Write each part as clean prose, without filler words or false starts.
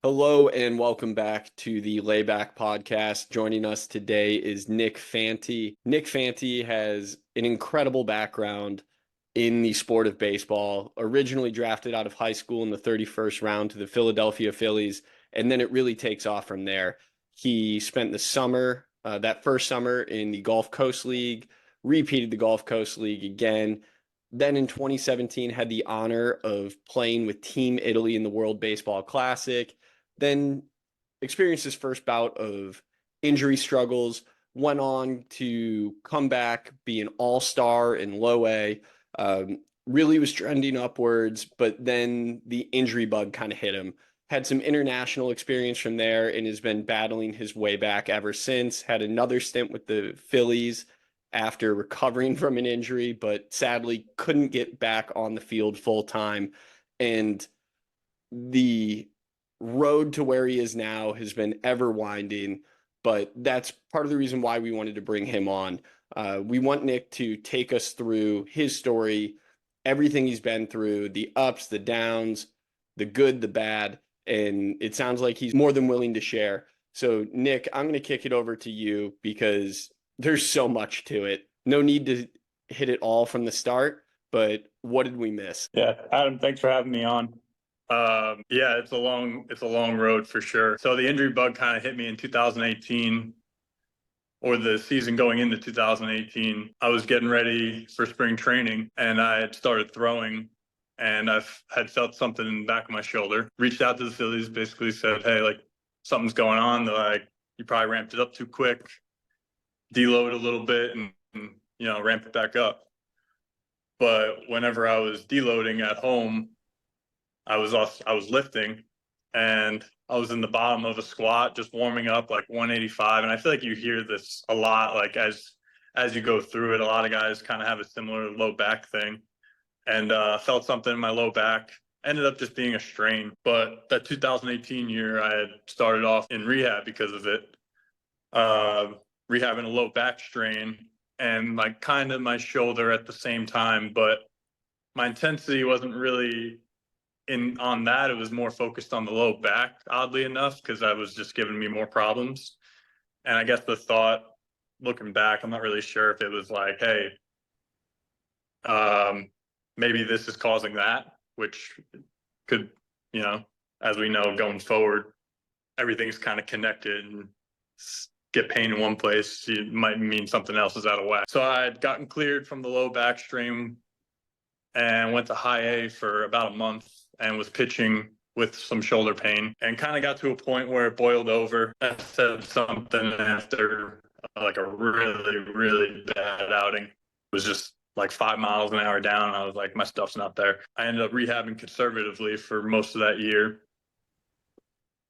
Hello and welcome back to the Layback podcast. Joining us today is Nick Fanti. Nick Fanti has an incredible background in the sport of baseball, originally drafted out of high school in the 31st round to the Philadelphia Phillies, and then it really takes off from there. He spent the summer, that first summer in the Gulf Coast League, repeated the Gulf Coast League again. Then in 2017 had the honor of playing with Team Italy in the World Baseball Classic, then experienced his first bout of injury struggles, went on to come back, be an all-star in low A, really was trending upwards, but then the injury bug kind of hit him. Had some international experience from there and has been battling his way back ever since. Had another stint with the Phillies after recovering from an injury, but sadly couldn't get back on the field full time. And the road to where he is now has been ever winding, but that's part of the reason why we wanted to bring him on. We want Nick to take us through his story, everything he's been through, the ups, the downs, the good, the bad, and it sounds like he's more than willing to share. So, Nick, I'm going to kick it over to you because there's so much to it. No need to hit it all from the start, but what did we miss? Yeah, Adam, thanks for having me on. Yeah, it's a long road for sure. So the injury bug kind of hit me in 2018, or the season going into 2018. I was getting ready for spring training and I had started throwing and I had felt something in the back of my shoulder. Reached out to the Phillies, basically said, hey, like something's going on. They're like, you probably ramped it up too quick, deload a little bit and ramp it back up. But whenever I was deloading at home, I was lifting and I was in the bottom of a squat, just warming up like 185. And I feel like you hear this a lot, like as you go through it, a lot of guys kind of have a similar low back thing. And felt something in my low back. Ended up just being a strain. But that 2018 year, I had started off in rehab because of it, rehabbing a low back strain and like kind of my shoulder at the same time. But my intensity wasn't really on that. It was more focused on the low back, oddly enough, because that was just giving me more problems. And I guess the thought, looking back, I'm not really sure if it was like, hey, maybe this is causing that, which could, as we know, going forward, everything's kind of connected, and get pain in one place, it might mean something else is out of whack. So I had gotten cleared from the low back strain and went to high A for about a month and was pitching with some shoulder pain and kind of got to a point where it boiled over. I said something after like a really, really bad outing. It was just like 5 miles an hour down. I was like, my stuff's not there. I ended up rehabbing conservatively for most of that year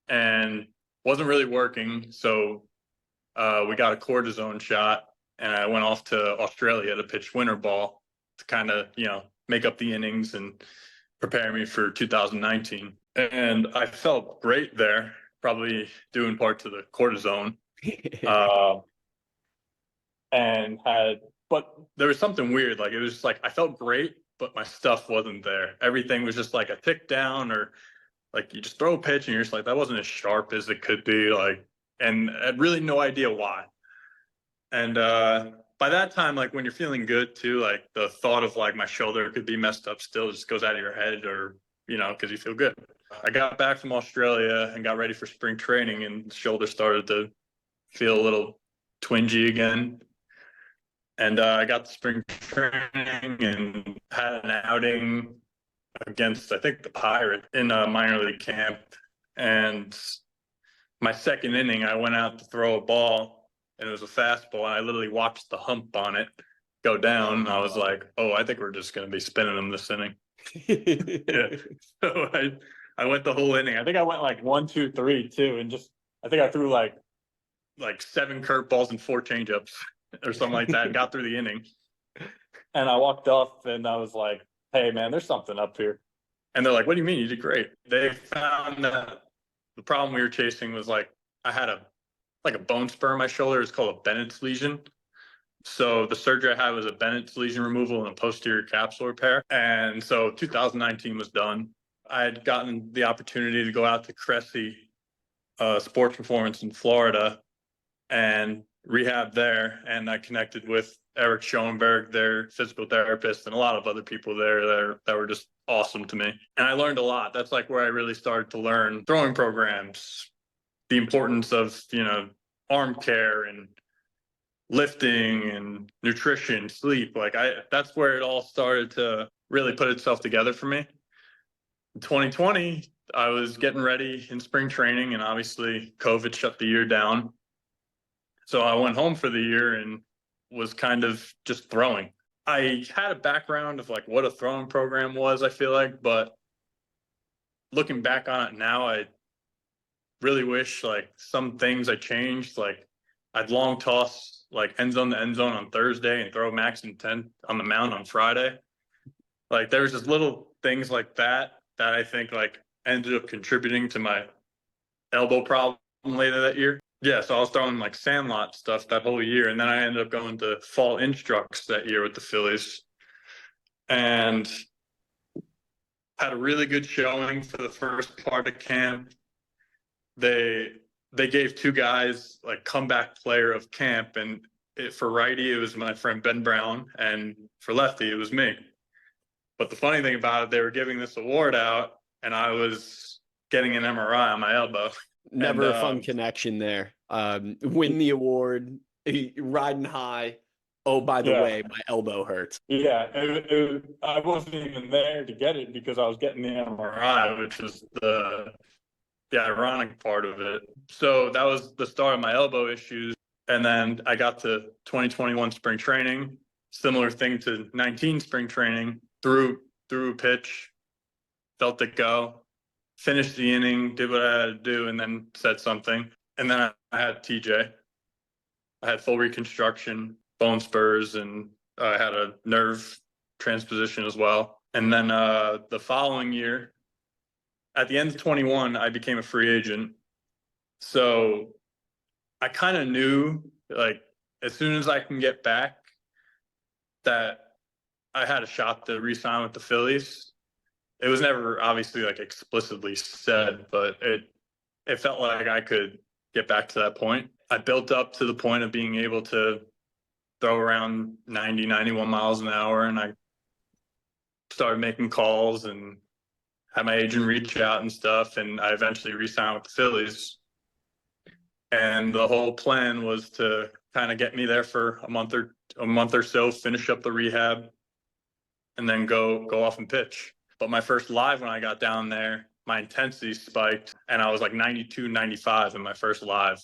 and wasn't really working. So we got a cortisone shot and I went off to Australia to pitch winter ball to kind of, make up the innings and prepare me for 2019. And I felt great there, probably due in part to the cortisone. But there was something weird. Like, it was just like, I felt great, but my stuff wasn't there. Everything was just like a tick down, or like you just throw a pitch and you're just like, that wasn't as sharp as it could be. Like, and I had really no idea why. And by that time, like when you're feeling good too, like the thought of like my shoulder could be messed up still just goes out of your head, or, because you feel good. I got back from Australia and got ready for spring training, and the shoulder started to feel a little twingy again. And I got to spring training and had an outing against, I think, the Pirates in a minor league camp. And my second inning, I went out to throw a ball, and it was a fastball. And I literally watched the hump on it go down. I was like, oh, I think we're just going to be spinning them this inning. Yeah. So I went the whole inning. I think I went like 1, 2, 3, 2, and just I think I threw like 7 curveballs and 4 changeups or something like that. And got through the inning, and I walked off, and I was like, "Hey, man, there's something up here." And they're like, "What do you mean? You did great." They found that the problem we were chasing was like I had a bone spur in my shoulder. It's called a Bennett's lesion. So the surgery I had was a Bennett's lesion removal and a posterior capsule repair. And so 2019 was done. I had gotten the opportunity to go out to Cressy Sports Performance in Florida and rehab there. And I connected with Eric Schoenberg, their physical therapist, and a lot of other people there that were just awesome to me. And I learned a lot. That's like where I really started to learn throwing programs, the importance of, arm care and lifting and nutrition, sleep. That's where it all started to really put itself together for me. In 2020, I was getting ready in spring training, and obviously COVID shut the year down. So I went home for the year and was kind of just throwing. I had a background of like what a throwing program was, I feel like, but looking back on it now, I really wish like some things I changed. Like I'd long toss like end zone to end zone on Thursday and throw max intent on the mound on Friday. Like there was just little things like that I think like ended up contributing to my elbow problem later that year. Yeah, so I was throwing like sandlot stuff that whole year, and then I ended up going to fall instructs that year with the Phillies, and had a really good showing for the first part of camp. They gave two guys like comeback player of camp, and for righty it was my friend Ben Brown, and for lefty it was me. But the funny thing about it, they were giving this award out, and I was getting an MRI on my elbow. Never a fun connection there. Win the award, riding high. Oh, by the way, my elbow hurts. Yeah, I wasn't even there to get it because I was getting the MRI, which is the ironic part of it. So that was the start of my elbow issues. And then I got to 2021 spring training, similar thing to 19 spring training, threw a pitch, felt it go, finished the inning, did what I had to do, and then said something. And then I had TJ. I had full reconstruction, bone spurs, and I had a nerve transposition as well. And then the following year, at the end of 21, I became a free agent. So I kind of knew, like, as soon as I can get back, that I had a shot to re-sign with the Phillies. It was never obviously like explicitly said, but it felt like I could get back to that point. I built up to the point of being able to throw around 90, 91 miles an hour, and I started making calls and had my agent reach out and stuff, and I eventually re-signed with the Phillies. And the whole plan was to kind of get me there for a month or so, finish up the rehab, and then go off and pitch. But my first live, when I got down there, my intensity spiked, and I was like 92, 95 in my first live.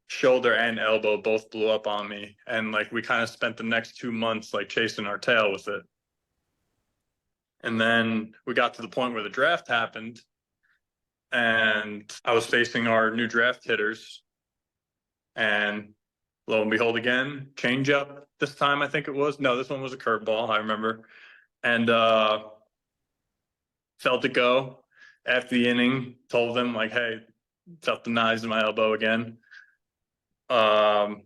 Shoulder and elbow both blew up on me, and like we kind of spent the next 2 months like chasing our tail with it. And then we got to the point where the draft happened, and I was facing our new draft hitters, and lo and behold, again, changeup this time. I think it was. No, this one was a curveball, I remember. And felt it go after the inning, told them like, hey, felt the knives in my elbow again. And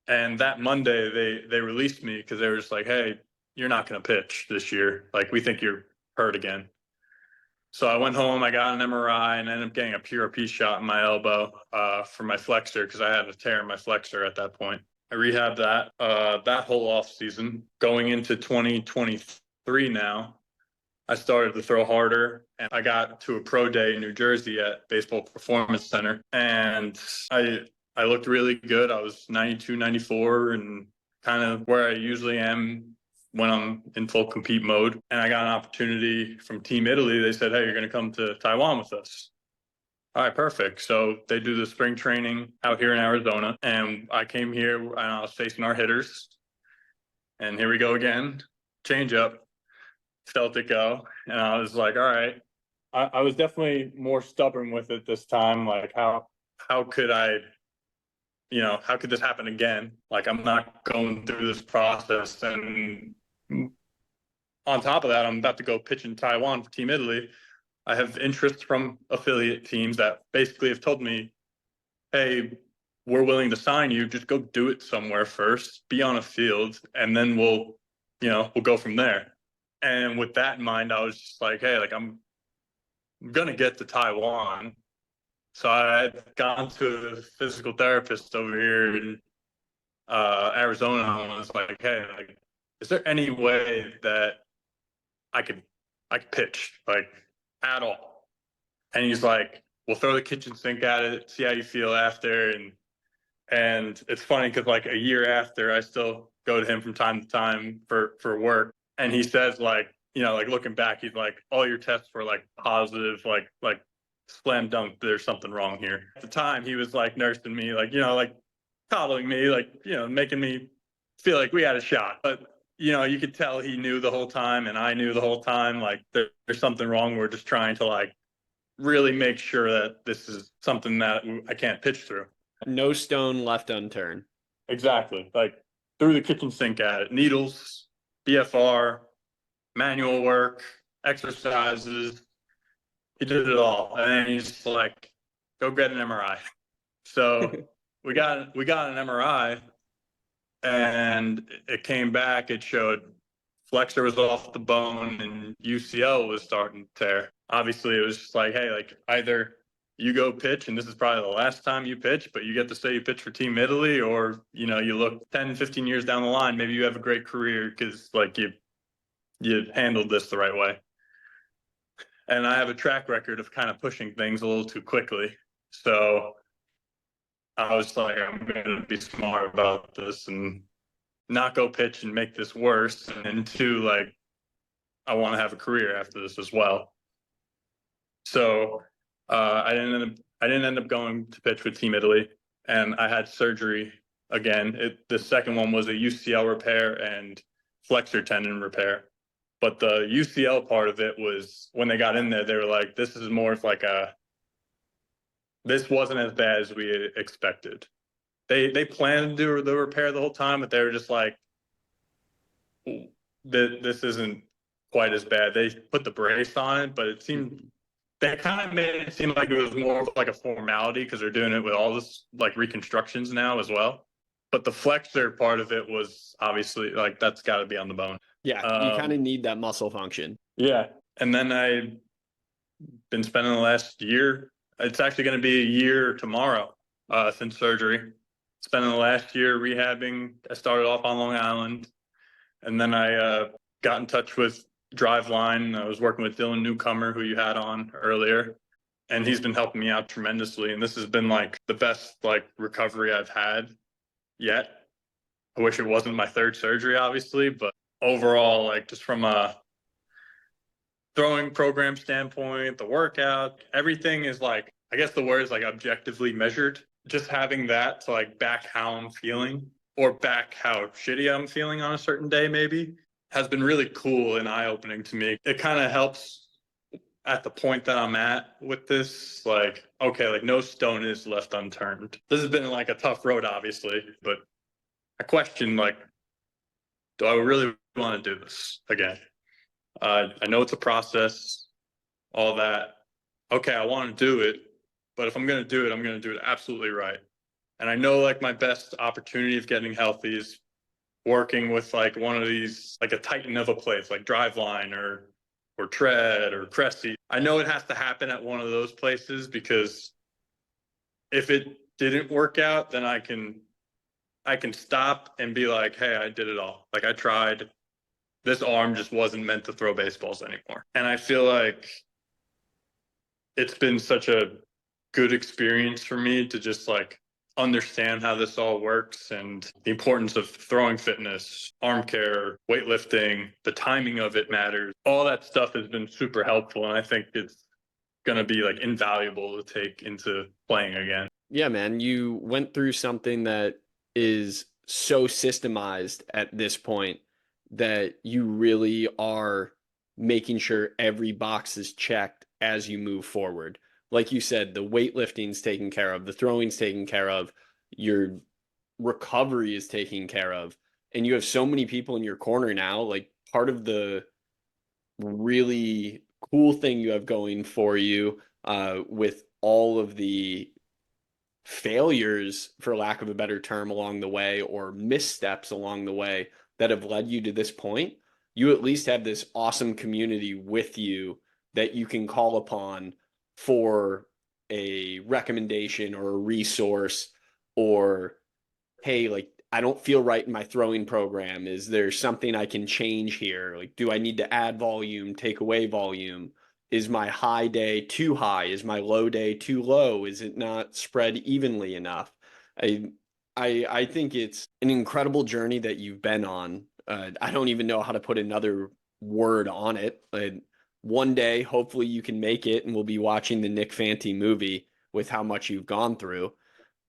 that Monday they released me because they were just like, hey, you're not going to pitch this year. Like, we think you're hurt again. So I went home, I got an MRI, and ended up getting a PRP shot in my elbow for my flexor because I had a tear in my flexor at that point. I rehabbed that whole off season. Going into 2023 now, I started to throw harder, and I got to a pro day in New Jersey at Baseball Performance Center, and I looked really good. I was 92, 94, and kind of where I usually am when I'm in full compete mode. And I got an opportunity from Team Italy. They said, hey, you're going to come to Taiwan with us. All right, perfect. So they do the spring training out here in Arizona, and I came here and I was facing our hitters. And here we go again, change up. Felt it go, and I was like, all right. I was definitely more stubborn with it this time. Like, how could I, how could this happen again? Like, I'm not going through this process, and on top of that, I'm about to go pitch in Taiwan for Team Italy. I have interest from affiliate teams that basically have told me, hey, we're willing to sign you. Just go do it somewhere first, be on a field, and then we'll go from there. And with that in mind, I was just like, hey, like I'm going to get to Taiwan. So I had gone to a physical therapist over here in Arizona and was like, hey, like, is there any way that I could pitch like at all? And he's like, we'll throw the kitchen sink at it, see how you feel after. And it's funny because like a year after, I still go to him from time to time for work, and he says like, like looking back, he's like, all your tests were like positive, like slam dunk. There's something wrong here. At the time, he was like nursing me, like like coddling me, like making me feel like we had a shot. But you could tell he knew the whole time, and I knew the whole time, like there's something wrong. We're just trying to like really make sure that this is something that I can't pitch through. No stone left unturned. Exactly. Like threw the kitchen sink at it. Needles, BFR, manual work, exercises. He did it all. And then he's like, go get an MRI. So we got an MRI, and it came back. It showed flexor was off the bone and UCL was starting to tear. Obviously, it was just like, hey, like either you go pitch and this is probably the last time you pitch, but you get to say you pitch for Team Italy, or you look 10, 15 years down the line, maybe you have a great career because like you handled this the right way. And I have a track record of kind of pushing things a little too quickly. So I was like, I'm going to be smart about this and not go pitch and make this worse. And then two, like I want to have a career after this as well. So I didn't end up going to pitch with Team Italy, and I had surgery again. The second one was a UCL repair and flexor tendon repair. But the UCL part of it was when they got in there, they were like, "This is more of like this wasn't as bad as we expected." They planned to do the repair the whole time, but they were just like, "This isn't quite as bad." They put the brace on it, but it seemed they kind of made it seem like it was more of like a formality because they're doing it with all this like reconstructions now as well. But the flexor part of it was obviously like that's got to be on the bone. Yeah, you kind of need that muscle function. Yeah, and then I've been spending the last year. It's actually going to be a year tomorrow since surgery. Spending the last year rehabbing. I started off on Long Island, and then I got in touch with Driveline. I was working with Dylan Newcomer, who you had on earlier, and he's been helping me out tremendously. And this has been like the best like recovery I've had yet. I wish it wasn't my third surgery, obviously, but overall, like just from a throwing program standpoint, the workout, everything is like, I guess the word is like objectively measured. Just having that to like back how I'm feeling or back how shitty I'm feeling on a certain day, maybe has been really cool and eye opening to me. It kind of helps at the point that I'm at with this. Like, okay, like no stone is left unturned. This has been like a tough road, obviously, but I question like, do I really want to do this again? I know it's a process, all that. Okay, I want to do it, but if I'm going to do it, I'm going to do it absolutely right. And I know like my best opportunity of getting healthy is working with like one of these, like a titan of a place, like Driveline or Tread or Cressy. I know it has to happen at one of those places because if it didn't work out, then I can stop and be like, hey, I did it all. Like I tried. This arm just wasn't meant to throw baseballs anymore. And I feel like it's been such a good experience for me to just like understand how this all works and the importance of throwing fitness, arm care, weightlifting, the timing of it matters. All that stuff has been super helpful. And I think it's going to be like invaluable to take into playing again. Yeah, man, you went through something that is so systemized at this point that you really are making sure every box is checked as you move forward. Like you said, the weightlifting's taken care of, the throwing's taken care of, your recovery is taken care of, and you have so many people in your corner now. Like part of the really cool thing you have going for you with all of the failures, for lack of a better term, along the way or missteps along the way that have led you to this point. you at least have this awesome community with you that you can call upon for a recommendation or a resource, or hey, like I don't feel right in my throwing program. Is there something I can change here? Like, do I need to add volume, take away volume? Is my high day too high? Is my low day too low? Is it not spread evenly enough? I I think it's an incredible journey that you've been on. I don't even know how to put another word on it. One day, hopefully, you can make it, and we'll be watching the Nick Fanti movie with how much you've gone through.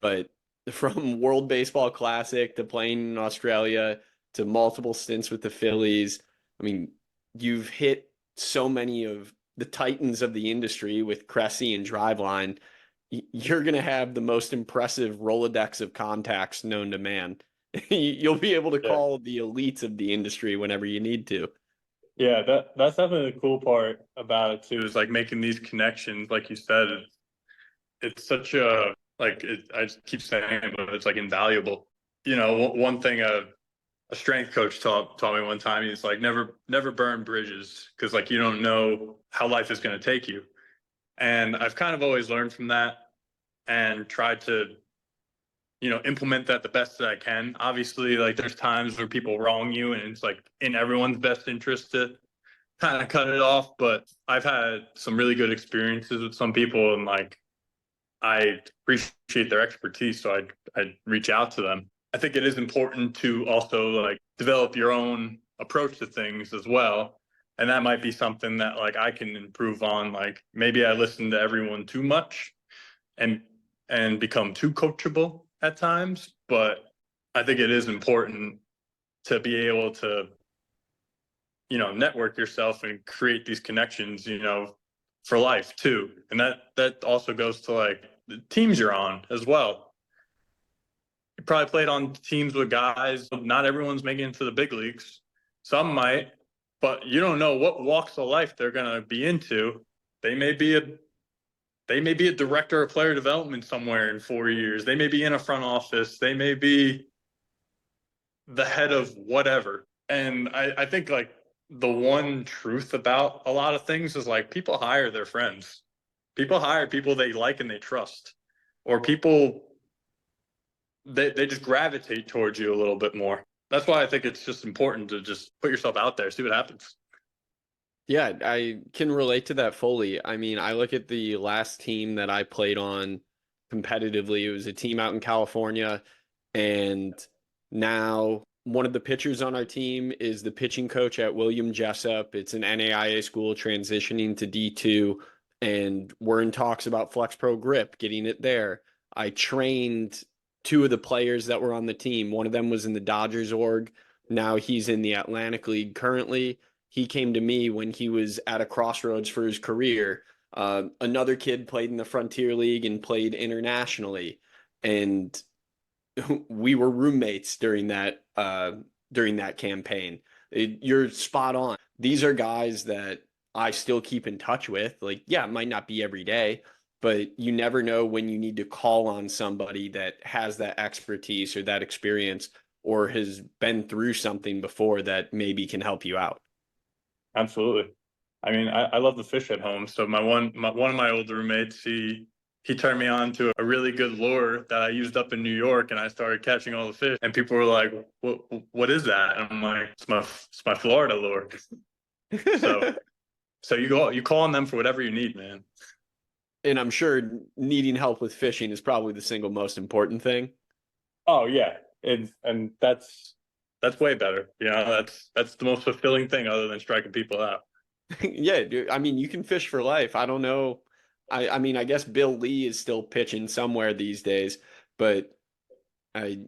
But from World Baseball Classic to playing in Australia to multiple stints with the Phillies, I mean, you've hit so many of the titans of the industry with Cressy and Driveline. You're going to have the most impressive Rolodex of contacts known to man. You'll be able to Yeah. call the elites of the industry whenever you need to. Yeah, that's definitely the cool part about it too, is like making these connections, like you said, it's such a like I just keep saying it, but it's like invaluable. You know, one thing a strength coach taught me one time, he's like never burn bridges, because like you don't know how life is going to take you. And I've kind of always learned from that and tried to, implement that the best that I can. Obviously, like there's times where people wrong you and it's like in everyone's best interest to kind of cut it off. But I've had some really good experiences with some people, and like I appreciate their expertise, so I'd reach out to them. I think it is important to also like develop your own approach to things as well. And that might be something that like I can improve on. Like maybe I listen to everyone too much and become too coachable at times. But I think it is important to be able to, network yourself and create these connections, for life too. And that also goes to like the teams you're on as well. You probably played on teams with guys. Not everyone's making it to the big leagues. Some might, but you don't know what walks of life they're going to be into. They may be a director of player development somewhere in 4 years. They may be in a front office. They may be the head of whatever. And I think like the one truth about a lot of things is like people hire their friends. People hire people they like and they trust. Or people they just gravitate towards you a little bit more. That's why I think it's just important to just put yourself out there, see what happens. Yeah, I can relate to that fully. I mean, I look at the last team that I played on competitively. It was a team out in California, and now one of the pitchers on our team is the pitching coach at William Jessup. It's an NAIA school transitioning to D2, and we're in talks about Flex Pro Grip, getting it there. I trained two of the players that were on the team. One of them was in the Dodgers org. Now he's in the Atlantic League currently. He came to me when he was at a crossroads for his career. Another kid played in the Frontier League and played internationally, and we were roommates during that campaign. You're spot on. These are guys that I still keep in touch with. Like, yeah, it might not be every day, but you never know when you need to call on somebody that has that expertise or that experience or has been through something before that maybe can help you out. Absolutely. I mean, I love the fish at home. So one of my old roommates, he turned me on to a really good lure that I used up in New York, and I started catching all the fish. And people were like, what is that?" And I'm like, "It's my Florida lure." So you call on them for whatever you need, man. And I'm sure needing help with fishing is probably the single most important thing. Oh yeah, and that's way better. That's the most fulfilling thing other than striking people out. Yeah, dude, I mean, you can fish for life. I don't know. I mean, I guess Bill Lee is still pitching somewhere these days, but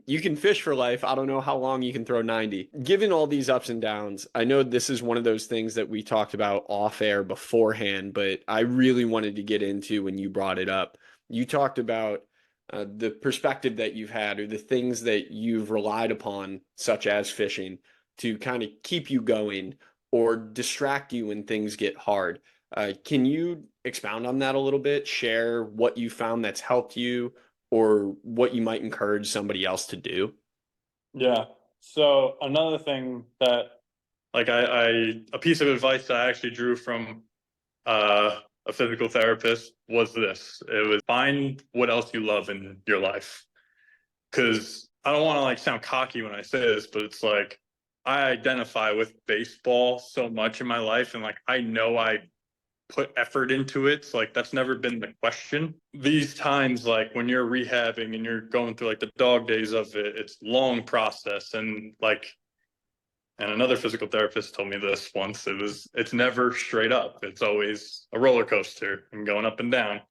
you can fish for life. I don't know how long you can throw 90. Given all these ups and downs, I know this is one of those things that we talked about off air beforehand, but I really wanted to get into when you brought it up. You talked about the perspective that you've had or the things that you've relied upon, such as fishing, to kind of keep you going or distract you when things get hard. Can you expound on that a little bit? Share what you found that's helped you or what you might encourage somebody else to do? Yeah. So another thing that Like a piece of advice I actually drew from a physical therapist was this. It was find what else you love in your life. Because I don't want to like sound cocky when I say this, but it's like I identify with baseball so much in my life, and like I know I put effort into it. So like that's never been the question. These times, like when you're rehabbing and you're going through like the dog days of it, it's long process. And like, and another physical therapist told me this once. It's never straight up. It's always a roller coaster and going up and down.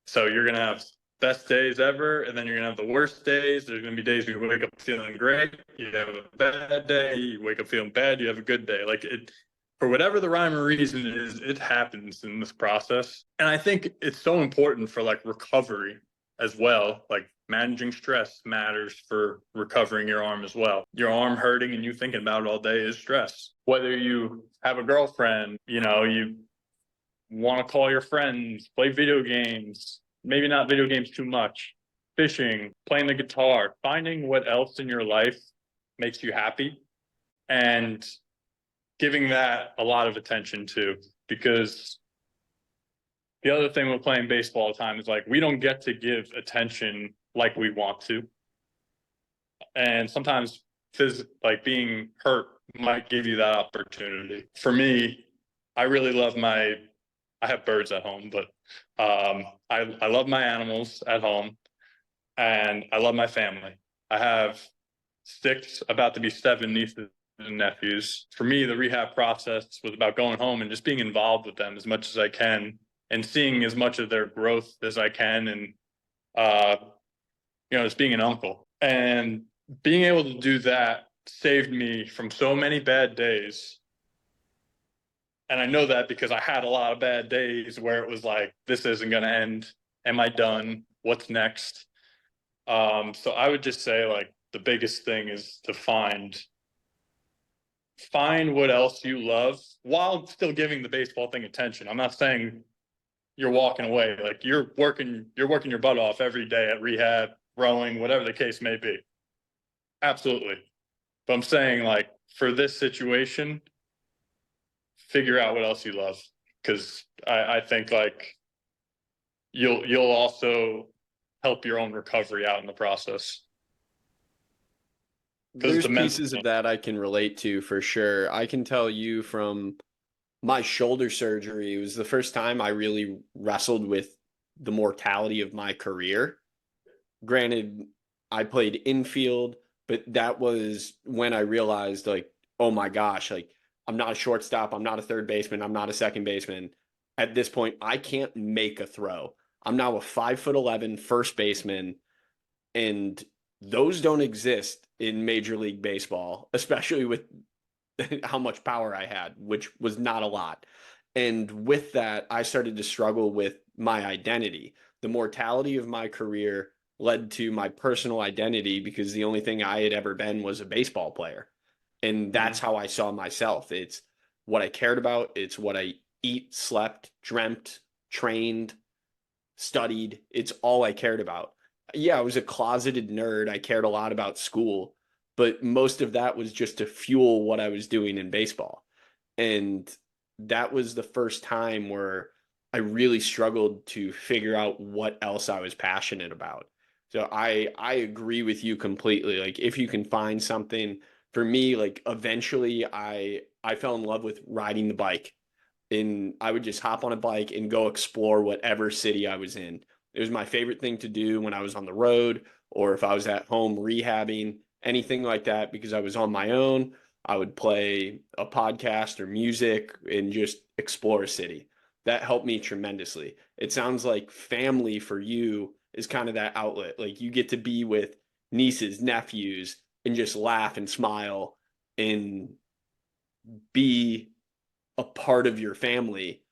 So you're gonna have best days ever, and then you're gonna have the worst days. There's gonna be days where you wake up feeling great, you have a bad day, you wake up feeling bad, you have a good day. Like it, for whatever the rhyme or reason is, it happens in this process. And I think it's so important for like recovery as well. Like managing stress matters for recovering your arm as well. Your arm hurting and you thinking about it all day is stress. Whether you have a girlfriend, you want to call your friends, play video games, maybe not video games too much, fishing, playing the guitar, finding what else in your life makes you happy and giving that a lot of attention to. Because the other thing with playing baseball all the time is like we don't get to give attention like we want to. And sometimes like being hurt might give you that opportunity. For me, I really love I have birds at home, but I love my animals at home and I love my family. I have six, about to be seven nieces and nephews. For me, the rehab process was about going home and just being involved with them as much as I can and seeing as much of their growth as I can and, uh, just being an uncle. And being able to do that saved me from so many bad days. And I know that because I had a lot of bad days where it was like, this isn't going to end. Am I done? What's next? So I would just say like the biggest thing is to find what else you love while still giving the baseball thing attention. I'm not saying you're walking away. Like you're working your butt off every day at rehab, rowing, whatever the case may be. Absolutely. But I'm saying like for this situation, figure out what else you love. Cause I think like you'll also help your own recovery out in the process. Because There's the mental pieces of that I can relate to for sure. I can tell you from my shoulder surgery, it was the first time I really wrestled with the mortality of my career. Granted, I played infield, but that was when I realized, like, oh my gosh, like, I'm not a shortstop. I'm not a third baseman. I'm not a second baseman. At this point, I can't make a throw. I'm now a 5'11" first baseman, and those don't exist in Major League Baseball, especially with how much power I had, which was not a lot. And with that, I started to struggle with my identity. The mortality of my career led to my personal identity because the only thing I had ever been was a baseball player. And that's Mhm. how I saw myself. It's what I cared about, it's what I eat, slept, dreamt, trained, studied. It's all I cared about. Yeah, I was a closeted nerd. I cared a lot about school, but most of that was just to fuel what I was doing in baseball. And that was the first time where I really struggled to figure out what else I was passionate about. So I agree with you completely. Like if you can find something for me, like eventually I fell in love with riding the bike, and I would just hop on a bike and go explore whatever city I was in. It was my favorite thing to do when I was on the road or if I was at home rehabbing, anything like that, because I was on my own. I would play a podcast or music and just explore a city. That helped me tremendously. It sounds like family for you is kind of that outlet. Like you get to be with nieces, nephews, and just laugh and smile and be a part of your family,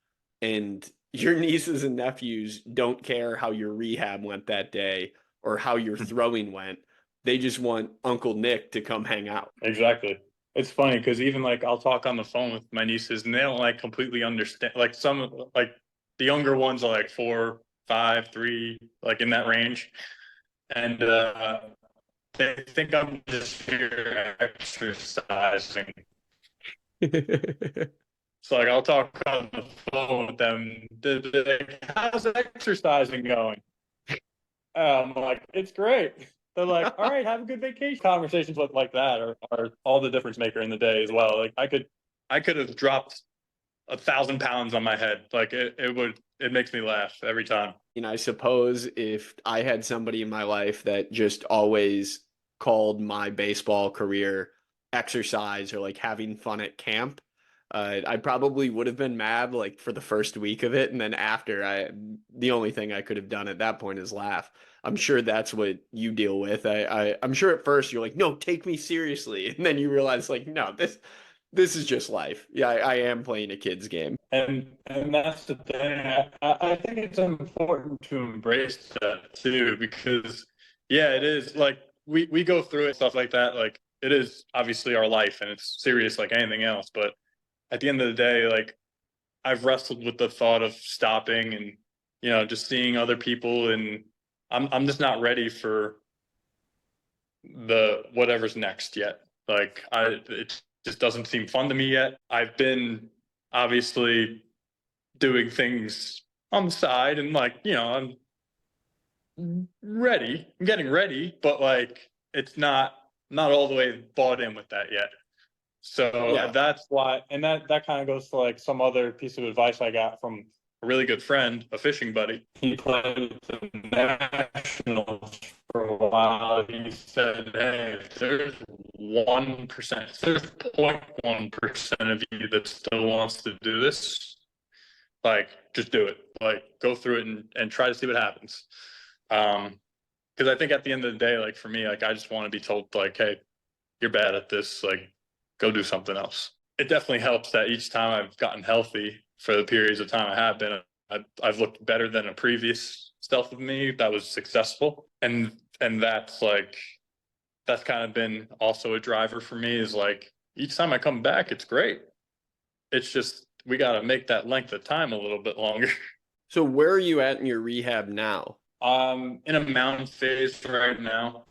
and your nieces and nephews don't care how your rehab went that day or how your throwing went. They just want Uncle Nick to come hang out. Exactly. It's funny because even like I'll talk on the phone with my nieces and they don't like completely understand. Like like the younger ones are like 4, 5, 3, like in that range. And they think I'm just here exercising. So like I'll talk on the phone with them. They're like, how's exercising going? I'm like, it's great. They're like, all right, have a good vacation. Conversations with like that are all the difference maker in the day as well. Like I could have dropped 1,000 pounds on my head. Like it makes me laugh every time. I suppose if I had somebody in my life that just always called my baseball career exercise or like having fun at camp, I probably would have been mad like for the first week of it, and then after, the only thing I could have done at that point is laugh. I'm sure that's what you deal with. I'm sure at first you're like, no, take me seriously, and then you realize like, no, this is just life. Yeah, I am playing a kid's game. And that's the thing. I think it's important to embrace that too, because yeah, it is like we go through it, stuff like that. Like it is obviously our life and it's serious like anything else. But at the end of the day, like I've wrestled with the thought of stopping and just seeing other people, and I'm just not ready for the whatever's next yet. Like it just doesn't seem fun to me yet. I've been obviously doing things on the side, and like I'm getting ready, but like it's not all the way bought in with that yet. So Yeah. that's why, and that kind of goes to like some other piece of advice I got from a really good friend, a fishing buddy. He played the nationals for a while. He said, hey, if there's 1%, if there's 0.1% of you that still wants to do this, like just do it. Like go through it and try to see what happens. Because I think at the end of the day, like for me, like I just want to be told like, hey, you're bad at this, like go do something else. It definitely helps that each time I've gotten healthy for the periods of time I have been, I've looked better than a previous self of me that was successful. And that's kind of been also a driver for me, is like each time I come back, it's great. It's just we got to make that length of time a little bit longer. So where are you at in your rehab now? In a mound phase right now.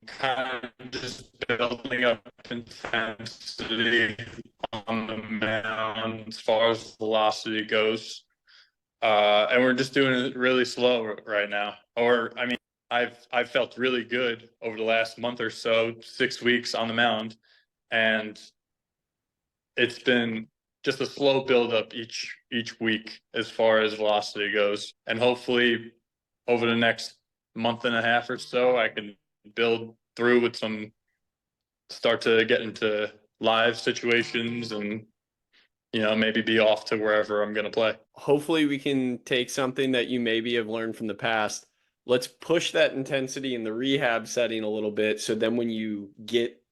Kind of just building up intensity on the mound as far as velocity goes. And we're just doing it really slow right now. Or I mean, I've felt really good over the last month or so, 6 weeks on the mound, and it's been just a slow build up each week as far as velocity goes. And hopefully over the next month and a half or so, I can build through with some, start to get into live situations and maybe be off to wherever I'm going to play. Hopefully we can take something that you maybe have learned from the past. Let's push that intensity in the rehab setting a little bit so then when you get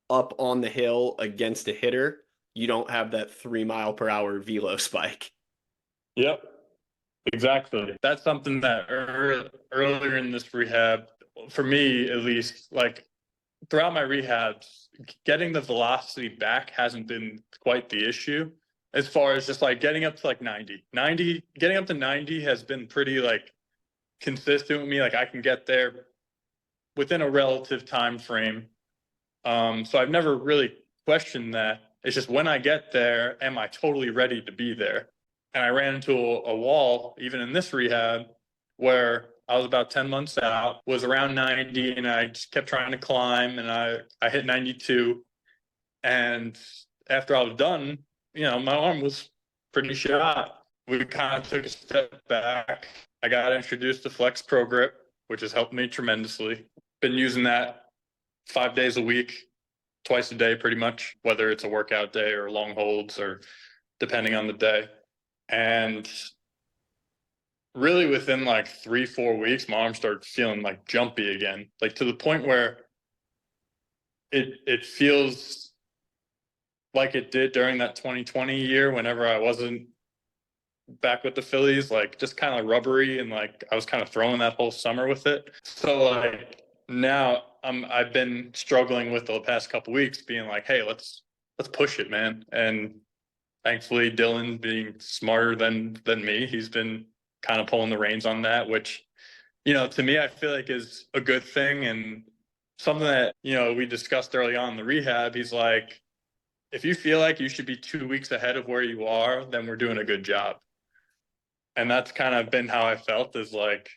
up on the hill against a hitter, you don't have that 3 mile per hour velo spike. Yep, exactly. That's something that earlier in this rehab, for me at least, like throughout my rehabs, getting the velocity back hasn't been quite the issue. As far as just like getting up to like 90, getting up to 90 has been pretty like consistent with me. Like I can get there within a relative time frame. So I've never really questioned that. It's just when I get there, am I totally ready to be there? And I ran into a wall, even in this rehab, where I was about 10 months out, was around 90, and I just kept trying to climb, and I hit 92. And after I was done, my arm was pretty shot. We kind of took a step back. I got introduced to Flex Pro Grip, which has helped me tremendously. Been using that 5 days a week, twice a day, pretty much, whether it's a workout day or long holds or depending on the day. And really within like 3-4 weeks, my arm started feeling like jumpy again, like to the point where it feels like it did during that 2020 year whenever I wasn't back with the Phillies, like just kind of rubbery, and like I was kind of throwing that whole summer with it. So like now I've been struggling with the past couple weeks, being like, hey, let's push it, man. And thankfully Dylan, being smarter than me, he's been kind of pulling the reins on that, which to me I feel like is a good thing, and something that we discussed early on in the rehab. He's like, if you feel like you should be 2 weeks ahead of where you are, then we're doing a good job. And that's kind of been how I felt, is like,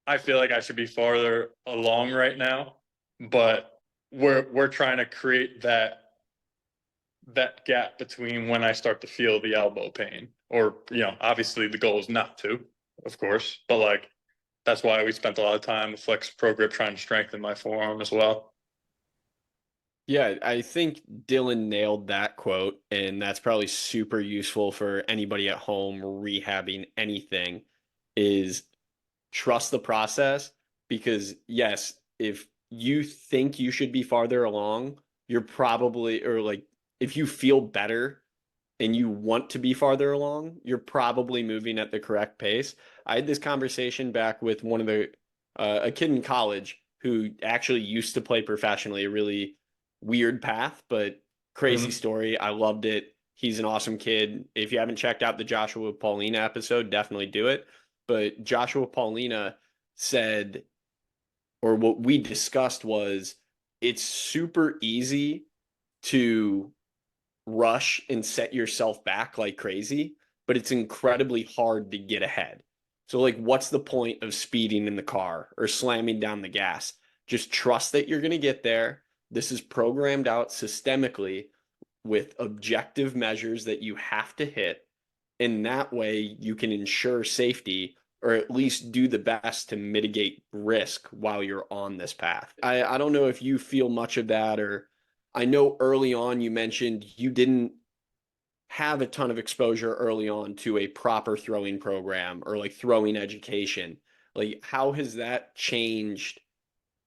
I feel like I should be farther along right now, but we're trying to create that gap between when I start to feel the elbow pain. Or, obviously the goal is not to, of course, but like that's why we spent a lot of time with Flex Pro Grip trying to strengthen my forearm as well. Yeah, I think Dylan nailed that quote, and that's probably super useful for anybody at home rehabbing anything is trust the process because yes, if you think you should be farther along, you're probably or like if you feel better and you want to be farther along, you're probably moving at the correct pace. I had this conversation back with one of the a kid in college who actually used to play professionally, a really weird path, but crazy Mhm. story. I loved it. He's an awesome kid. If you haven't checked out the Joshua Paulina episode, definitely do it. But Joshua Paulina said, or what we discussed was, it's super easy to rush and set yourself back like crazy, but it's incredibly hard to get ahead. So, like, what's the point of speeding in the car or slamming down the gas? Just trust that you're going to get there. This is programmed out systemically with objective measures that you have to hit. And that way you can ensure safety or at least do the best to mitigate risk while you're on this path. I don't know if you feel much of that, or I know early on you mentioned you didn't have a ton of exposure early on to a proper throwing program or like throwing education. Like, how has that changed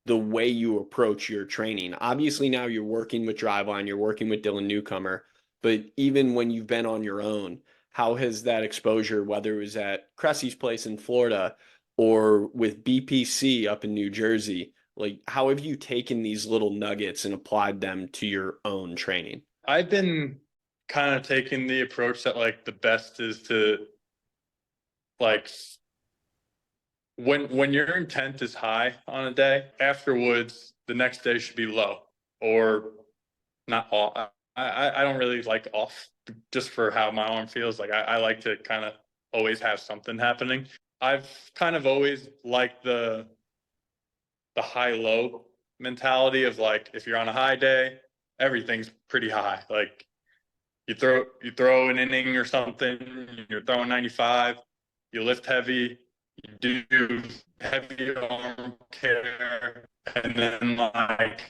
the way you approach your training? Obviously, now you're working with Driveline, you're working with Dylan Newcomer, but even when you've been on your own, how has that exposure, whether it was at Cressy's place in Florida or with BPC up in New Jersey, like how have you taken these little nuggets and applied them to your own training? I've been kind of taking the approach that like the best is to like when your intent is high on a day, afterwards the next day should be low or not off. I don't really like off just for how my arm feels. Like I like to kind of always have something happening. I've kind of always liked the high low mentality of like if you're on a high day, everything's pretty high. Like you throw an inning or something, you're throwing 95, you lift heavy, you do heavy arm care, and then like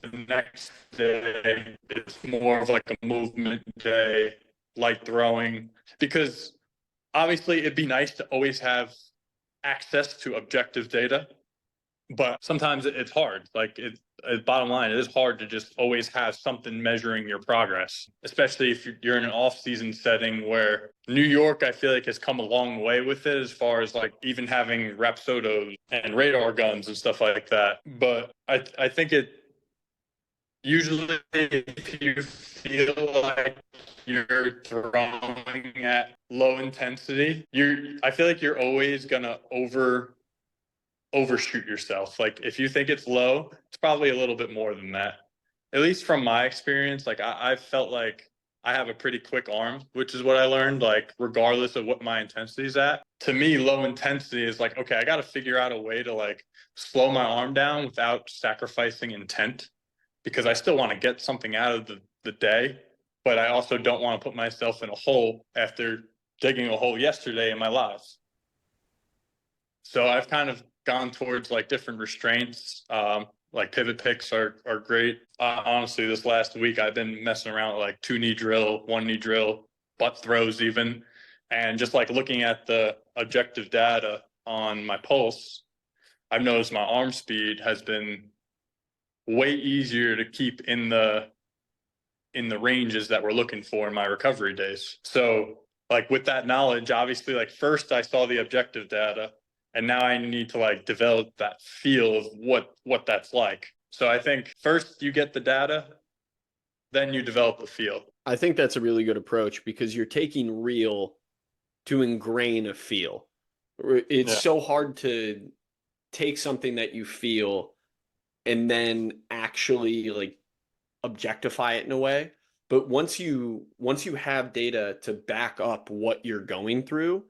the next day it's more of like a movement day, light throwing, because obviously it'd be nice to always have access to objective data, but sometimes it's hard. Like bottom line, it is hard to just always have something measuring your progress, especially if you're in an off-season setting where New York, I feel like, has come a long way with it as far as like even having Rapsodos and radar guns and stuff like that. But I think it usually, if you feel like you're throwing at low intensity, I feel like you're always gonna overshoot yourself. Like if you think it's low, it's probably a little bit more than that. At least from my experience, like I felt like I have a pretty quick arm, which is what I learned, like regardless of what my intensity is at. To me, low intensity is like, okay, I got to figure out a way to like slow my arm down without sacrificing intent because I still want to get something out of the day, but I also don't want to put myself in a hole after digging a hole yesterday in my lives. So I've kind of gone towards like different restraints. Like pivot picks are great. Honestly, this last week I've been messing around with like 2 knee drill, 1 knee drill, butt throws even, and just like looking at the objective data on my pulse, I've noticed my arm speed has been way easier to keep in the ranges that we're looking for in my recovery days. So like with that knowledge, obviously like first I saw the objective data and now I need to like develop that feel of what that's like. So I think first you get the data, then you develop the feel. I think that's a really good approach because you're taking real to ingrain a feel. It's Yeah. so hard to take something that you feel and then actually like objectify it in a way. But once you have data to back up what you're going through,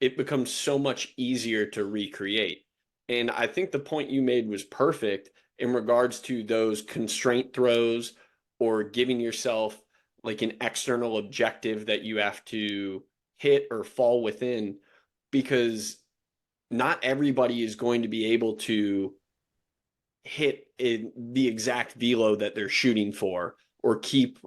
it becomes so much easier to recreate. And I think the point you made was perfect in regards to those constraint throws or giving yourself like an external objective that you have to hit or fall within, because not everybody is going to be able to hit the exact velo that they're shooting for, or keep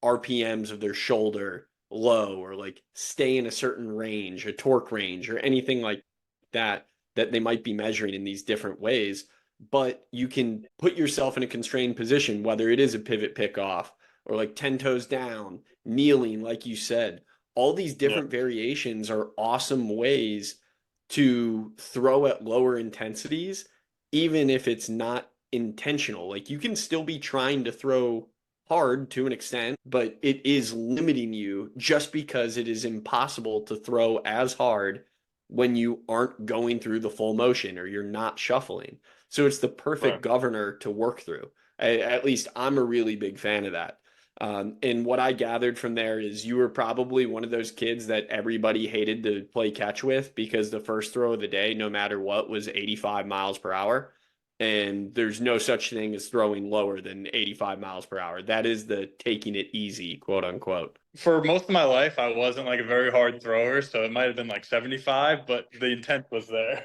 RPMs of their shoulder low, or like stay in a certain range, a torque range, or anything like that that they might be measuring in these different ways. But you can put yourself in a constrained position, whether it is a pivot pickoff or like 10 toes down, kneeling, like you said. All these Yeah, different variations are awesome ways to throw at lower intensities, even if it's not intentional. Like you can still be trying to throw hard to an extent, but it is limiting you just because it is impossible to throw as hard when you aren't going through the full motion or you're not shuffling. So it's the perfect right. governor to work through. At least I'm a really big fan of that. And what I gathered from there is you were probably one of those kids that everybody hated to play catch with because the first throw of the day, no matter what, was 85 miles per hour. And there's no such thing as throwing lower than 85 miles per hour. That is the taking it easy, quote unquote. For most of my life, I wasn't like a very hard thrower, so it might have been like 75, but the intent was there.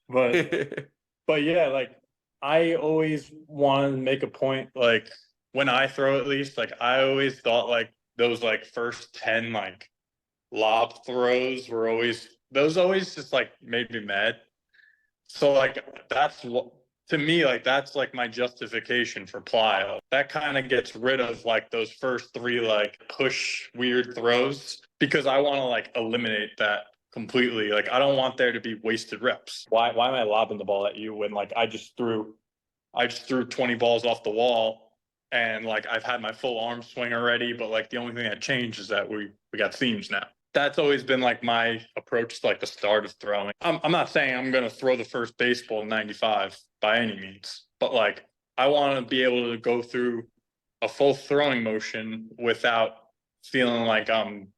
But but yeah, like I always wanted to make a point, like when I throw at least, like I always thought like those like first 10 like lob throws were always those always just like made me mad. So like that's what to me like that's like my justification for plyo. That kind of gets rid of like those first three like push weird throws because I want to like eliminate that completely. Like I don't want there to be wasted reps. Why am I lobbing the ball at you when like I just threw 20 balls off the wall and like I've had my full arm swing already, but like the only thing that changed is that we got seams now. That's always been like my approach to like the start of throwing. I'm not saying I'm going to throw the first baseball in 95 by any means, but like I want to be able to go through a full throwing motion without feeling like I'm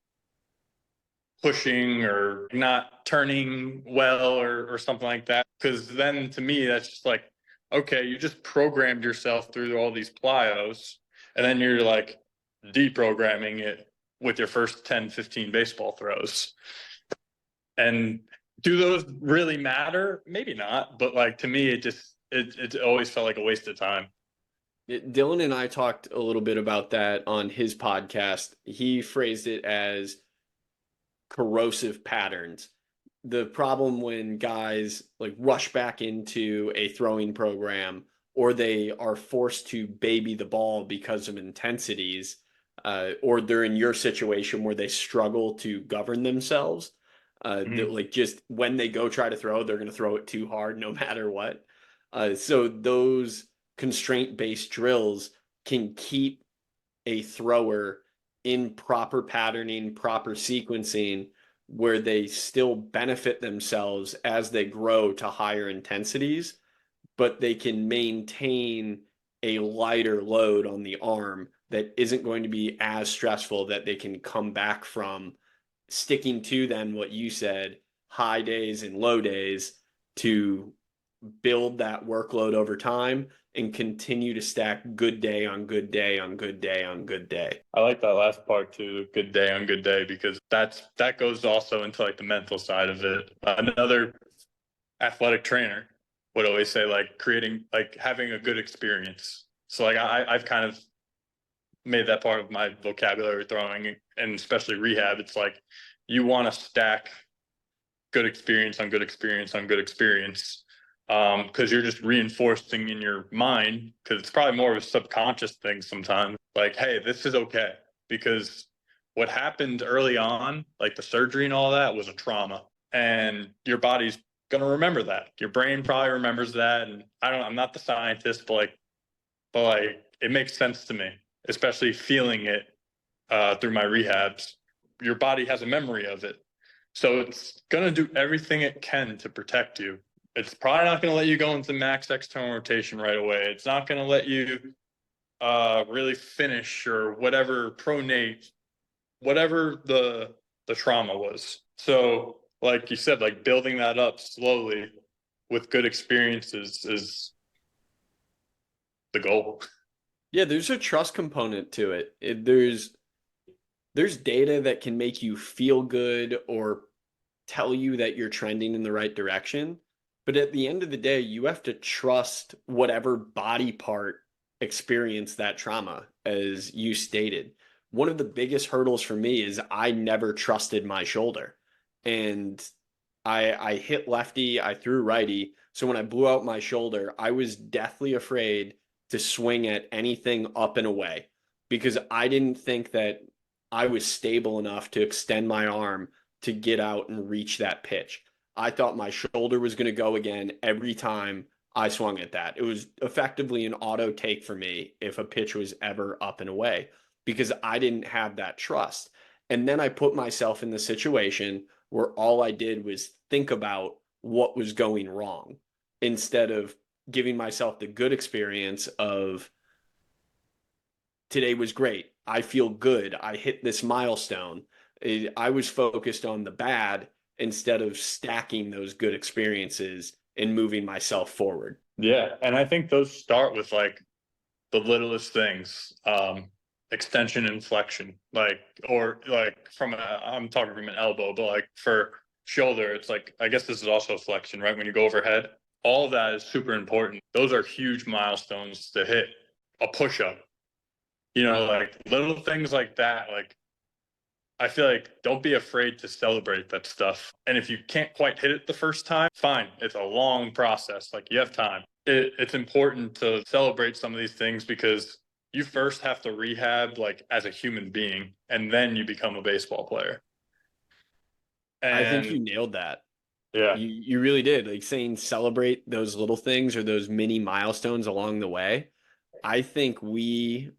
pushing or not turning well or something like that. Because then to me, that's just like, okay, you just programmed yourself through all these plyos, and then you're like deprogramming it with your first 10, 15 baseball throws. And do those really matter? Maybe not. But like to me, it always felt like a waste of time. Dylan and I talked a little bit about that on his podcast. He phrased it as corrosive patterns. The problem when guys like rush back into a throwing program, or they are forced to baby the ball because of intensities, or they're in your situation where they struggle to govern themselves. Mm-hmm. Like just when they go try to throw, they're going to throw it too hard no matter what. So those constraint based drills can keep a thrower in proper patterning, proper sequencing, where they still benefit themselves as they grow to higher intensities, but they can maintain a lighter load on the arm that isn't going to be as stressful, that they can come back from sticking to then what you said, high days and low days, to build that workload over time and continue to stack good day on good day on good day on good day. I like that last part too, good day on good day, because that goes also into like the mental side of it. Another athletic trainer would always say like creating like having a good experience. So like I've kind of made that part of my vocabulary throwing, and especially rehab. It's like you want to stack good experience on good experience on good experience, because you're just reinforcing in your mind, because it's probably more of a subconscious thing sometimes, like, hey, this is okay, because what happened early on, like the surgery and all that, was a trauma, and your body's going to remember that. Your brain probably remembers that. And I'm not the scientist, but it makes sense to me, especially feeling it through my rehabs. Your body has a memory of it, so it's gonna do everything it can to protect you. It's probably not gonna let you go into max external rotation right away. It's not gonna let you really finish or whatever pronate, whatever the trauma was. So like you said, like building that up slowly with good experiences is the goal. Yeah, there's a trust component to it. There's data that can make you feel good or tell you that you're trending in the right direction. But at the end of the day, you have to trust whatever body part experienced that trauma, as you stated. One of the biggest hurdles for me is I never trusted my shoulder. And I hit lefty, I threw righty. So when I blew out my shoulder, I was deathly afraid to swing at anything up and away because I didn't think that I was stable enough to extend my arm to get out and reach that pitch. I thought my shoulder was going to go again every time I swung at that. It was effectively an auto take for me if a pitch was ever up and away because I didn't have that trust. And then I put myself in the situation where all I did was think about what was going wrong instead of giving myself the good experience of today was great. I feel good. I hit this milestone. I was focused on the bad instead of stacking those good experiences and moving myself forward. Yeah, and I think those start with like the littlest things, extension and flexion, like or like from I'm talking from an elbow, but like for shoulder, it's like I guess this is also flexion, right? When you go overhead, all of that is super important. Those are huge milestones to hit. A push up, like little things like that. Like I feel like don't be afraid to celebrate that stuff. And if you can't quite hit it the first time, fine. It's a long process. Like you have time. It's important to celebrate some of these things because you first have to rehab like as a human being, and then you become a baseball player. I think And you nailed that. yeah, You really did. Like saying celebrate those little things or those mini milestones along the way. I think we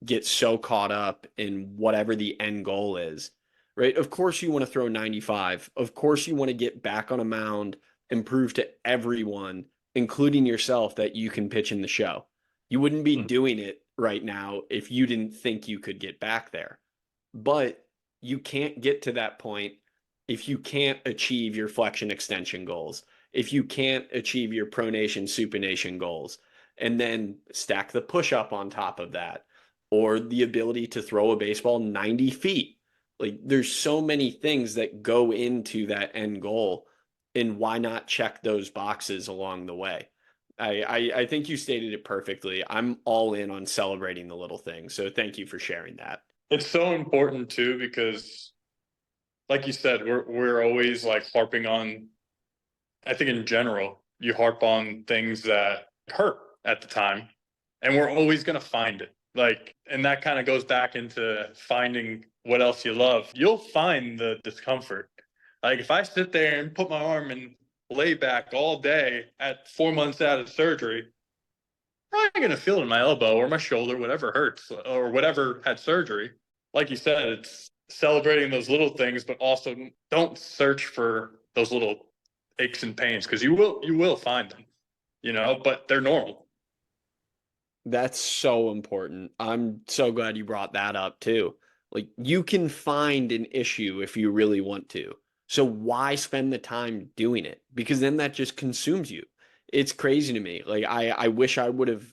get so caught up in whatever the end goal is, right? Of course, you want to throw 95. Of course, you want to get back on a mound and prove to everyone, including yourself, that you can pitch in the show. You wouldn't be doing it right now if you didn't think you could get back there. But you can't get to that point if you can't achieve your flexion extension goals, if you can't achieve your pronation supination goals, and then stack the push up on top of that, or the ability to throw a baseball 90 feet. Like there's so many things that go into that end goal. And why not check those boxes along the way? I think you stated it perfectly. I'm all in on celebrating the little things. So thank you for sharing that. it's so important too because, like you said, we're always like harping on. I think in general, you harp on things that hurt at the time, and we're always going to find it. Like, and that kind of goes back into finding what else you love. You'll find the discomfort. Like, if I sit there and put my arm in layback all day at 4 months out of surgery, I'm probably going to feel it in my elbow or my shoulder, whatever hurts or whatever had surgery. Like you said, it's celebrating those little things, but also don't search for those little aches and pains because you will find them, but they're normal. That's so important. I'm so glad you brought that up too. Like you can find an issue if you really want to. So why spend the time doing it? Because then that just consumes you. It's crazy to me. Like I wish I would have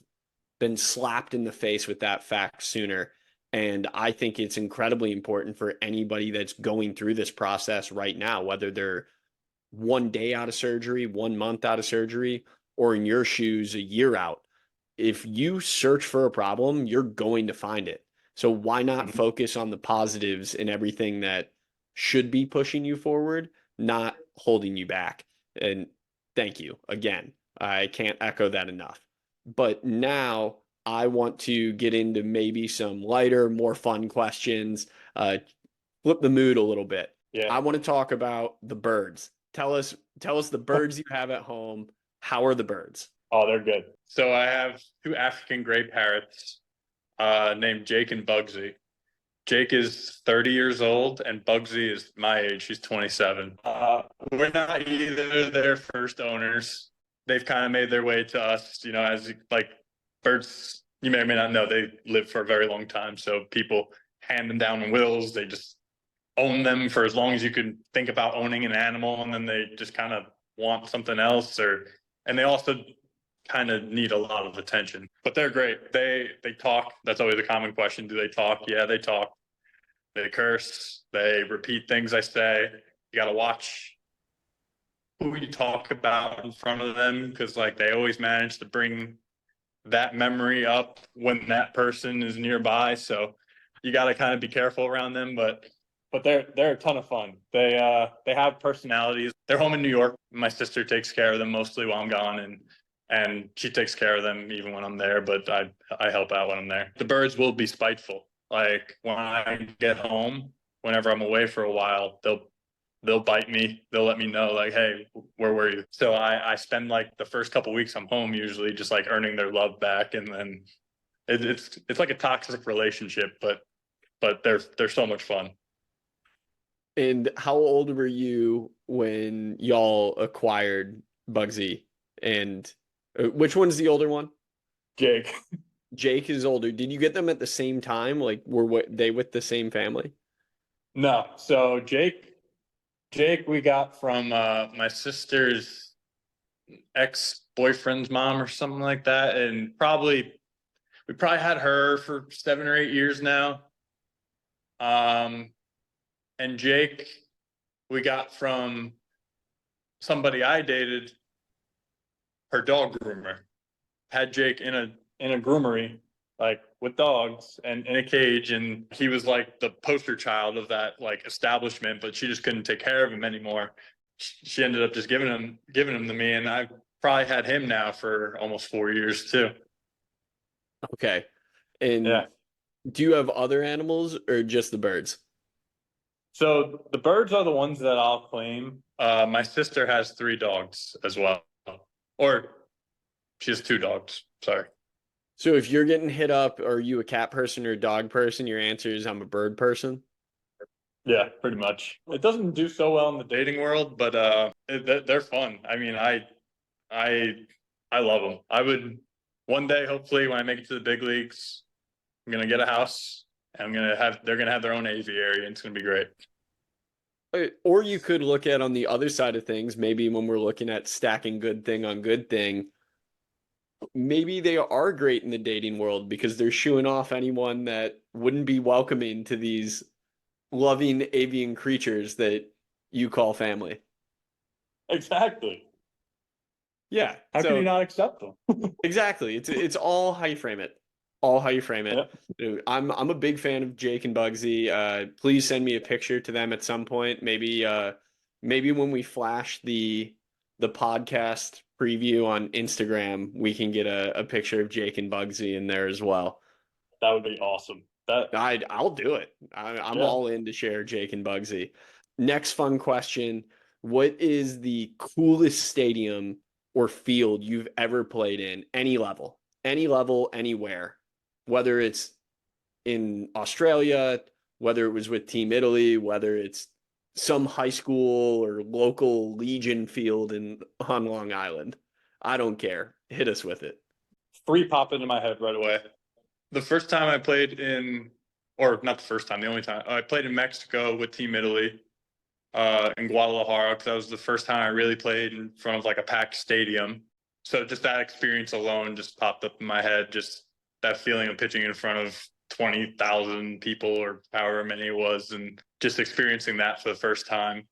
been slapped in the face with that fact sooner. And I think it's incredibly important for anybody that's going through this process right now, whether they're 1 day out of surgery, 1 month out of surgery, or in your shoes, a year out. If you search for a problem, you're going to find it. So why not focus on the positives and everything that should be pushing you forward, not holding you back? And thank you again. I can't echo that enough. But now I want to get into maybe some lighter, more fun questions, flip the mood a little bit. Yeah. I want to talk about the birds. Tell us the birds you have at home. How are the birds? Oh, they're good. So I have two African gray parrots named Jake and Bugsy. Jake is 30 years old and Bugsy is my age. She's 27. We're not either their first owners. They've kind of made their way to us, as like birds you may or may not know, they live for a very long time. So people hand them down in wills. They just own them for as long as you could think about owning an animal, and then they just kind of want something else. And they also kind of need a lot of attention. But they're great. They talk. That's always a common question. Do they talk? Yeah, they talk. They curse. They repeat things I say. You got to watch who you talk about in front of them, because like they always manage to bring that memory up when that person is nearby. So you got to kind of be careful around them, but they're a ton of fun. They have personalities. They're home in New York. My sister takes care of them mostly while I'm gone, and she takes care of them even when I'm there, but I help out when I'm there. The birds will be spiteful. Like when I get home, whenever I'm away for a while, they'll bite me. They'll let me know like, hey, where were you? So I spend like the first couple weeks I'm home usually just like earning their love back, and then it's like a toxic relationship, but they're so much fun. And how old were you when y'all acquired Bugsy? And which one's the older one? Jake. Jake is older. Did you get them at the same time? Like, they with the same family? No, so Jake we got from my sister's ex-boyfriend's mom or something like that, and we probably had her for 7 or 8 years now. Um, and Jake we got from somebody I dated, her dog groomer. Had Jake in a groomery, like with dogs and in a cage, and he was like the poster child of that like establishment, but she just couldn't take care of him anymore. She ended up just giving him to me, and I've probably had him now for almost 4 years too. Okay. And Yeah. do you have other animals or just the birds? So the birds are the ones that I'll claim. My sister has 3 dogs as well, or she has 2 dogs. Sorry. So if you're getting hit up, are you a cat person or a dog person? Your answer is I'm a bird person. Yeah, pretty much. It doesn't do so well in the dating world, but they're fun. I mean, I I love them. I would one day, hopefully, when I make it to the big leagues, I'm gonna get a house. And they're gonna have their own aviary, and it's gonna be great. Or you could look at on the other side of things, maybe when we're looking at stacking good thing on good thing, maybe they are great in the dating world because they're shooing off anyone that wouldn't be welcoming to these loving avian creatures that you call family. Exactly. Yeah. How can you So not accept them? exactly. It's all how you frame it. All how you frame it. Yeah, I'm a big fan of Jake and Bugsy. Please send me a picture to them at some point. Maybe when we flash the podcast preview on Instagram, we can get a picture of Jake and Bugsy in there as well. that would be awesome. That I'll do it. I'm yeah. all in to share Jake and Bugsy. Next fun question. What is the coolest stadium or field you've ever played in? Any level, anywhere. Whether it's in Australia, whether it was with Team Italy, whether it's some high school or local Legion field on Long Island. I don't care. Hit us with it. 3 pop into my head right away. The first time I played in, or not the first time, the only time I played in Mexico with Team Italy, in Guadalajara, because that was the first time I really played in front of like a packed stadium. So just that experience alone just popped up in my head. Just that feeling of pitching in front of 20,000 people or however many it was, and just experiencing that for the first time.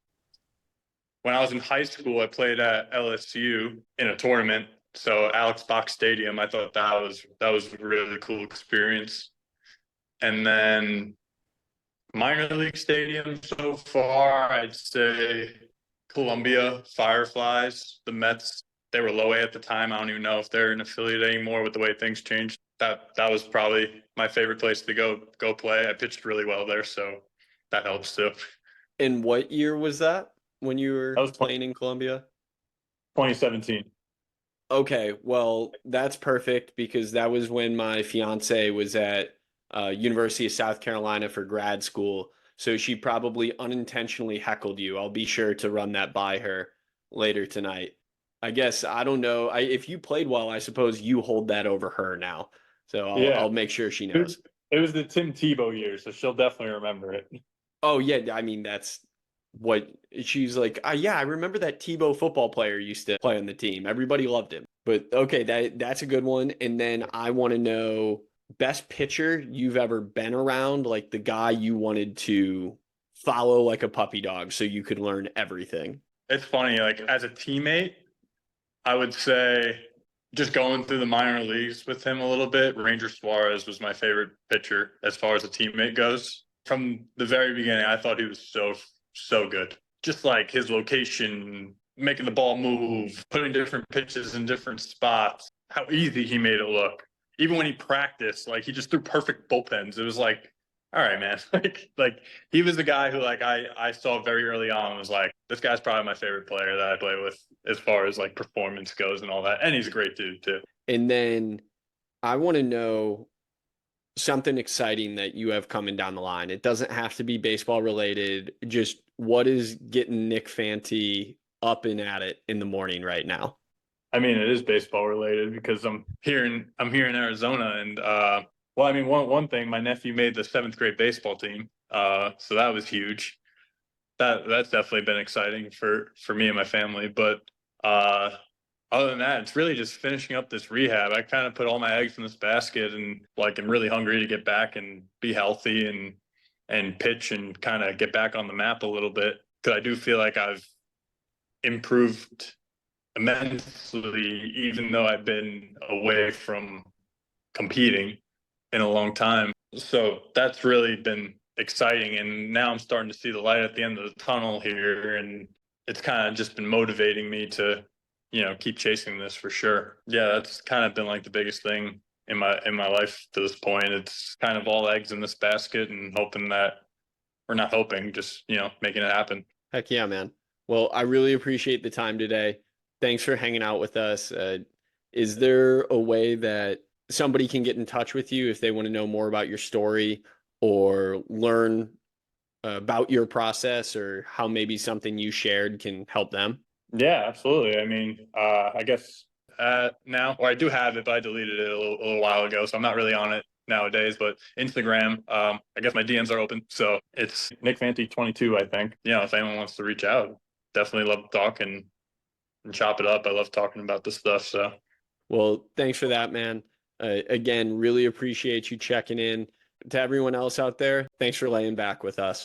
When I was in high school, I played at LSU in a tournament. So Alex Box Stadium, I thought that was a really cool experience. And then minor league stadium so far, I'd say Columbia Fireflies. The Mets, they were low A at the time. I don't even know if they're an affiliate anymore with the way things changed. That was probably my favorite place to go play. I pitched really well there, so that helps too. And what year was that when you That were was playing in Colombia? 2017. Okay, well, that's perfect because that was when my fiance was at University of South Carolina for grad school. So she probably unintentionally heckled you. I'll be sure to run that by her later tonight. I guess I don't know. If you played well, I suppose you hold that over her now. So Yeah, I'll make sure she it was, knows. it was the Tim Tebow year, so she'll definitely remember it. Oh yeah, I mean that's what she's like. Yeah, I remember that Tebow football player used to play on the team. Everybody loved him. But okay, that's a good one. And then I want to know best pitcher you've ever been around, like the guy you wanted to follow like a puppy dog so you could learn everything. It's funny, like as a teammate, I would say just going through the minor leagues with him a little bit, Ranger Suarez was my favorite pitcher as far as a teammate goes. From the very beginning, I thought he was so good. Just like his location, making the ball move, putting different pitches in different spots, how easy he made it look. Even when he practiced, like he just threw perfect bullpens. It was like, all right, man. like he was the guy who like I saw very early on and was like, this guy's probably my favorite player that I play with as far as like performance goes and all that. And he's a great dude too. And then I want to know something exciting that you have coming down the line. It doesn't have to be baseball related. Just what is getting Nick Fanti up and at it in the morning right now? I mean, it is baseball related because I'm here in Arizona, and well, I mean, one thing, my nephew made the seventh grade baseball team, so that was huge. That's definitely been exciting for me and my family. But uh, other than that, it's really just finishing up this rehab. I kind of put all my eggs in this basket, and like I'm really hungry to get back and be healthy and pitch and kind of get back on the map a little bit because I do feel like I've improved immensely, even though I've been away from competing in a long time. So that's really been exciting. And now I'm starting to see the light at the end of the tunnel here. And it's kind of just been motivating me to, keep chasing this for sure. Yeah, that's kind of been like the biggest thing in my life to this point. It's kind of all eggs in this basket and hoping that, or not hoping, just, making it happen. Heck yeah, man. Well, I really appreciate the time today. Thanks for hanging out with us. Is there a way that somebody can get in touch with you if they want to know more about your story or learn about your process or how maybe something you shared can help them? Yeah, absolutely. I mean, I guess now, or I do have it, but I deleted it a little while ago, so I'm not really on it nowadays. But Instagram, I guess my DMs are open, so it's Nick Fanti 22, I think. If anyone wants to reach out, definitely love to talk and chop it up. I love talking about this stuff. So Well, thanks for that, man. Again, really appreciate you checking in. To everyone else out there, thanks for laying back with us.